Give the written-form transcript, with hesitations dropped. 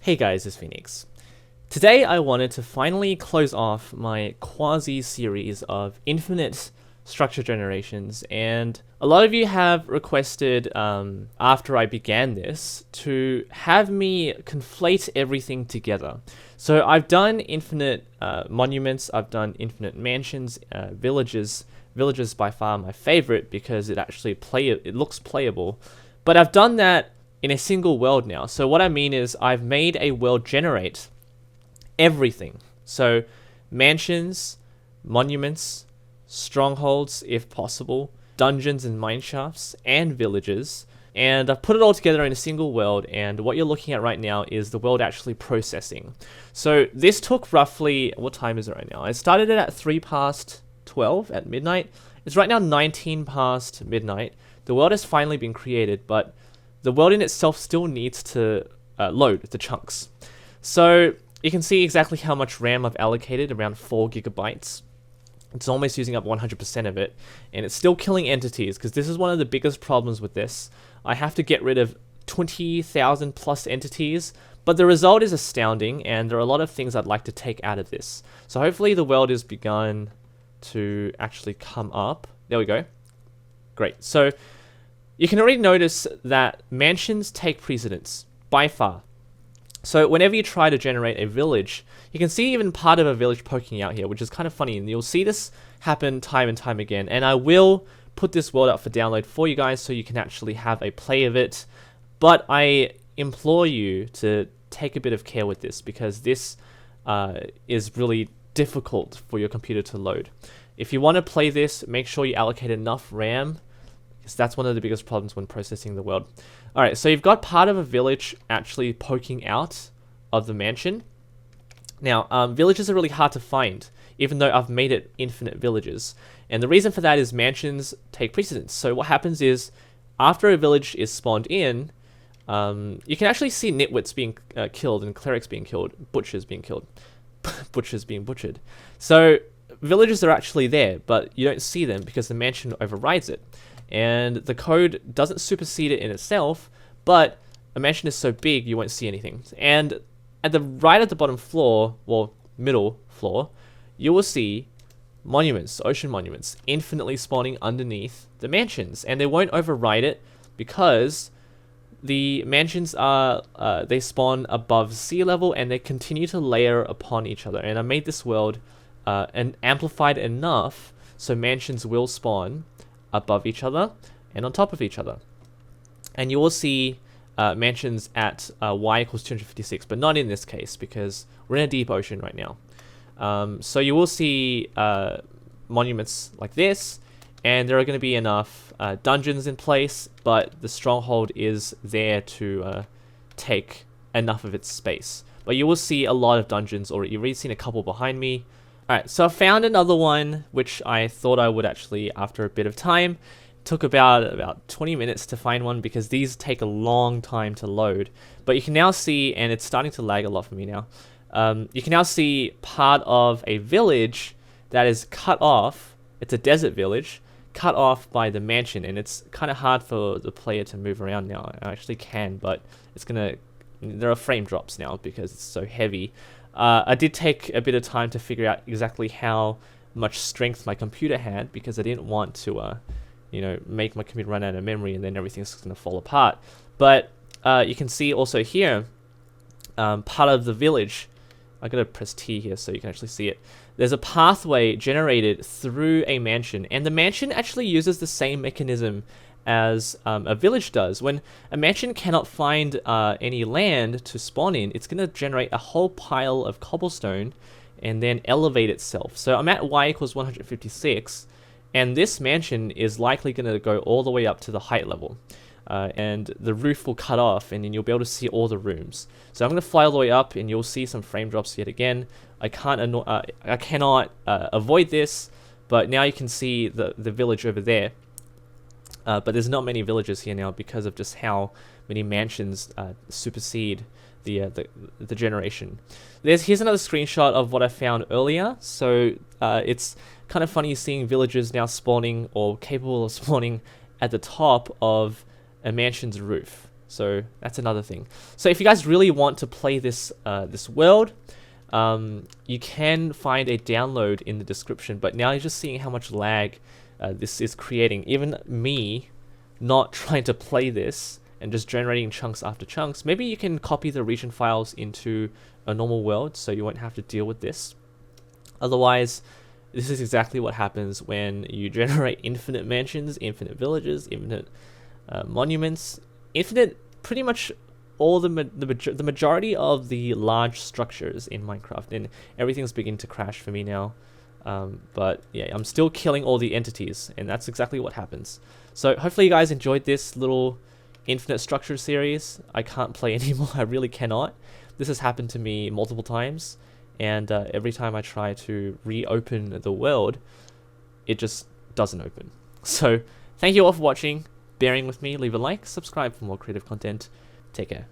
Hey guys, it's Phoenix. Today I wanted to finally close off my quasi-series of infinite structure generations, and a lot of you have requested, after I began this, to have me conflate everything together. So I've done infinite monuments, I've done infinite mansions, villages. Villages by far my favorite because it actually it looks playable, but I've done that in a single world now. So what I mean is I've made a world generate everything. So mansions, monuments, strongholds if possible, dungeons and mineshafts, and villages. And I've put it all together in a single world, and what you're looking at right now is the world actually processing. So this took roughly, what time is it right now? I started it at 3 past 12 at midnight. It's right now 19 past midnight. The world has finally been created, but the world in itself still needs to load the chunks. So you can see exactly how much RAM I've allocated, around 4 gigabytes. It's almost using up 100% of it, and it's still killing entities, because this is one of the biggest problems with this. I have to get rid of 20,000 plus entities, but the result is astounding, and there are a lot of things I'd like to take out of this. So hopefully the world has begun to actually come up. There we go. Great. So you can already notice that mansions take precedence by far. So whenever you try to generate a village, you can see even part of a village poking out here, which is kind of funny, and you'll see this happen time and time again. And I will put this world up for download for you guys so you can actually have a play of it. But I implore you to take a bit of care with this, because this is really difficult for your computer to load. If you want to play this, make sure you allocate enough RAM, because that's one of the biggest problems when processing the world. Alright, so you've got part of a village actually poking out of the mansion. Now, villages are really hard to find, even though I've made it infinite villages. And the reason for that is mansions take precedence. So what happens is, after a village is spawned in, you can actually see nitwits being killed and clerics being killed, butchers being killed, butchers being butchered. So villages are actually there, but you don't see them because the mansion overrides it. And the code doesn't supersede it in itself, but a mansion is so big you won't see anything. And at the the bottom floor, well, middle floor, you will see monuments, ocean monuments, infinitely spawning underneath the mansions, and they won't override it because the mansions are they spawn above sea level, and they continue to layer upon each other. And I made this world and amplified enough so mansions will spawn above each other and on top of each other. And you will see mansions at y equals 256, but not in this case because we're in a deep ocean right now. So you will see monuments like this, and there are going to be enough dungeons in place, but the stronghold is there to take enough of its space. But you will see a lot of dungeons already. You've already seen a couple behind me. Alright, so I found another one, which I thought I would actually, after a bit of time. It took about 20 minutes to find one because these take a long time to load. But you can now see, and it's starting to lag a lot for me now, you can now see part of a village that is cut off. It's a desert village, cut off by the mansion, and it's kind of hard for the player to move around now. I actually can, but there are frame drops now because it's so heavy. I did take a bit of time to figure out exactly how much strength my computer had, because I didn't want to, make my computer run out of memory and then everything's going to fall apart. But you can see also here, part of the village. I gotta press T here so you can actually see it. There's a pathway generated through a mansion, and the mansion actually uses the same mechanism as a village does. When a mansion cannot find any land to spawn in, it's going to generate a whole pile of cobblestone and then elevate itself. So I'm at y equals 156, and this mansion is likely going to go all the way up to the height level. And the roof will cut off, and then you'll be able to see all the rooms. So I'm going to fly all the way up, and you'll see some frame drops yet again. I cannot avoid this, but now you can see the village over there. But there's not many villages here now because of just how many mansions supersede the generation. Here's another screenshot of what I found earlier. So it's kind of funny seeing villagers now spawning or capable of spawning at the top of a mansion's roof. So that's another thing. So if you guys really want to play this this world, you can find a download in the description. But now you're just seeing how much lag this is creating. Even me not trying to play this and just generating chunks after chunks, maybe you can copy the region files into a normal world so you won't have to deal with this. Otherwise, this is exactly what happens when you generate infinite mansions, infinite villages, infinite monuments, infinite pretty much all the majority of the large structures in Minecraft, and everything's beginning to crash for me now. But yeah, I'm still killing all the entities, and that's exactly what happens. So hopefully you guys enjoyed this little infinite structure series. I can't play anymore. I really cannot. This has happened to me multiple times, and every time I try to reopen the world, it just doesn't open. So thank you all for watching, bearing with me. Leave a like, subscribe for more creative content. Take care.